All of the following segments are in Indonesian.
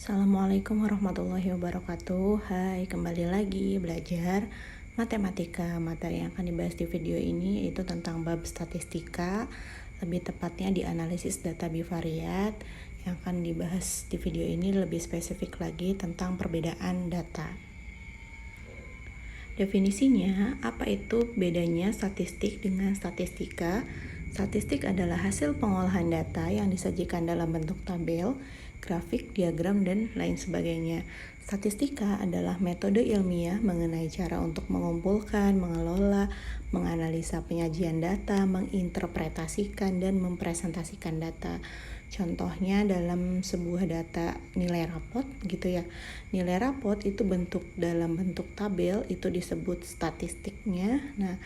Assalamualaikum warahmatullahi wabarakatuh. Hai, kembali lagi belajar matematika. Materi yang akan dibahas di video ini yaitu tentang bab statistika, lebih tepatnya di analisis data bivariat. Yang akan dibahas di video ini lebih spesifik lagi tentang perbedaan data. Definisinya, apa itu bedanya statistik dengan statistika? Statistik adalah hasil pengolahan data yang disajikan dalam bentuk tabel, grafik, diagram, dan lain sebagainya. Statistika adalah metode ilmiah mengenai cara untuk mengumpulkan, mengelola, menganalisa penyajian data, menginterpretasikan, dan mempresentasikan data. Contohnya dalam sebuah data nilai rapot gitu ya. Nilai rapot itu dalam bentuk tabel itu disebut statistiknya. Nah,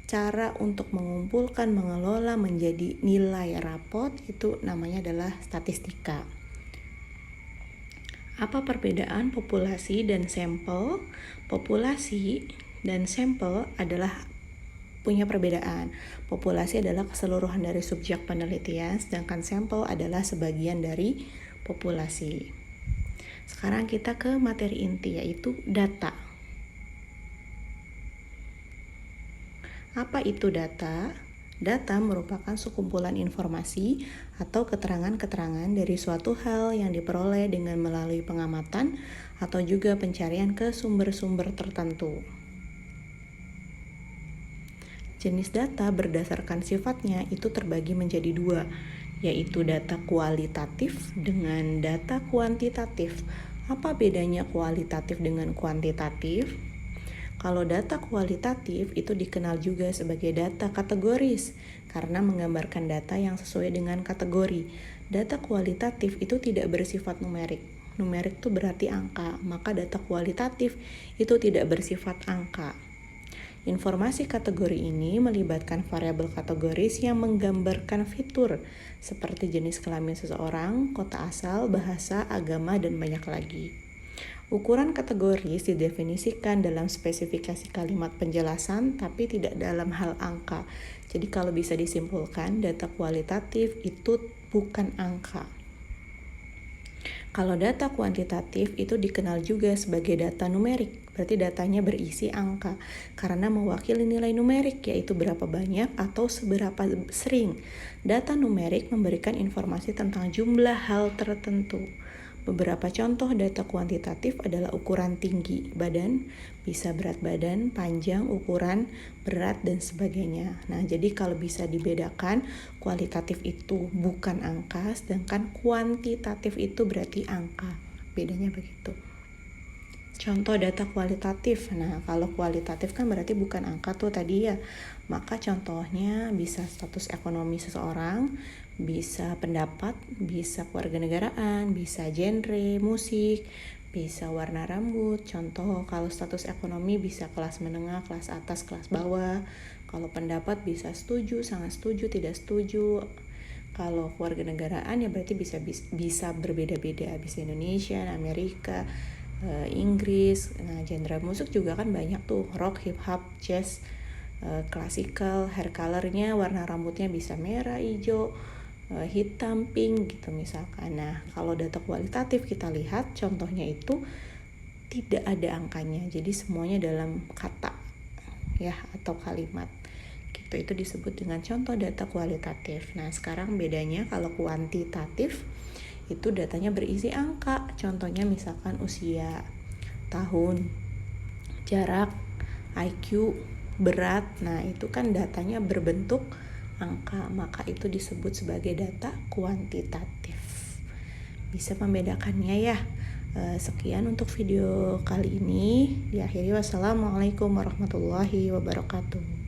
cara untuk mengumpulkan, mengelola menjadi nilai rapot itu namanya adalah statistika. Apa perbedaan populasi dan sampel? Populasi dan sampel adalah punya perbedaan. Populasi adalah keseluruhan dari subjek penelitian, sedangkan sampel adalah sebagian dari populasi. Sekarang kita ke materi inti, yaitu data. Apa itu data? Data merupakan sekumpulan informasi atau keterangan-keterangan dari suatu hal yang diperoleh dengan melalui pengamatan atau juga pencarian ke sumber-sumber tertentu. Jenis data berdasarkan sifatnya itu terbagi menjadi dua, yaitu data kualitatif dengan data kuantitatif. Apa bedanya kualitatif dengan kuantitatif? Kalau data kualitatif itu dikenal juga sebagai data kategoris karena menggambarkan data yang sesuai dengan kategori. Data kualitatif itu tidak bersifat numerik. Numerik itu berarti angka, maka data kualitatif itu tidak bersifat angka. Informasi kategori ini melibatkan variabel kategoris yang menggambarkan fitur seperti jenis kelamin seseorang, kota asal, bahasa, agama, dan banyak lagi. Ukuran kategoris didefinisikan dalam spesifikasi kalimat penjelasan tapi tidak dalam hal angka. Jadi kalau bisa disimpulkan, data kualitatif itu bukan angka. Kalau data kuantitatif itu dikenal juga sebagai data numerik, berarti datanya berisi angka karena mewakili nilai numerik, yaitu berapa banyak atau seberapa sering. Data numerik memberikan informasi tentang jumlah hal tertentu. Beberapa contoh data kuantitatif adalah ukuran tinggi badan, bisa berat badan, panjang, ukuran, berat, dan sebagainya. Nah, jadi kalau bisa dibedakan, kualitatif itu bukan angka, sedangkan kuantitatif itu berarti angka. Bedanya begitu. Contoh data kualitatif. Nah, kalau kualitatif kan berarti bukan angka tuh tadi ya. Maka contohnya bisa status ekonomi seseorang, bisa pendapat, bisa kewarganegaraan, bisa genre, musik, bisa warna rambut. Contoh kalau status ekonomi bisa kelas menengah, kelas atas, kelas bawah. Kalau pendapat bisa setuju, sangat setuju, tidak setuju. Kalau kewarganegaraan ya berarti bisa berbeda-beda, bisa Indonesia, Amerika, Inggris. Nah, genre musik juga kan banyak tuh, rock, hip hop, jazz, klasikal. Hair colornya, warna rambutnya bisa merah, hijau, hitam, pink gitu misalkan. Nah, kalau data kualitatif kita lihat contohnya itu tidak ada angkanya, jadi semuanya dalam kata ya atau kalimat gitu. Itu disebut dengan contoh data kualitatif. Nah, sekarang bedanya kalau kuantitatif itu datanya berisi angka. Contohnya misalkan usia, tahun, jarak, IQ, berat. Nah, itu kan datanya berbentuk angka, maka itu disebut sebagai data kuantitatif. Bisa membedakannya ya. Sekian untuk video kali ini. Diakhiri, wassalamualaikum warahmatullahi wabarakatuh.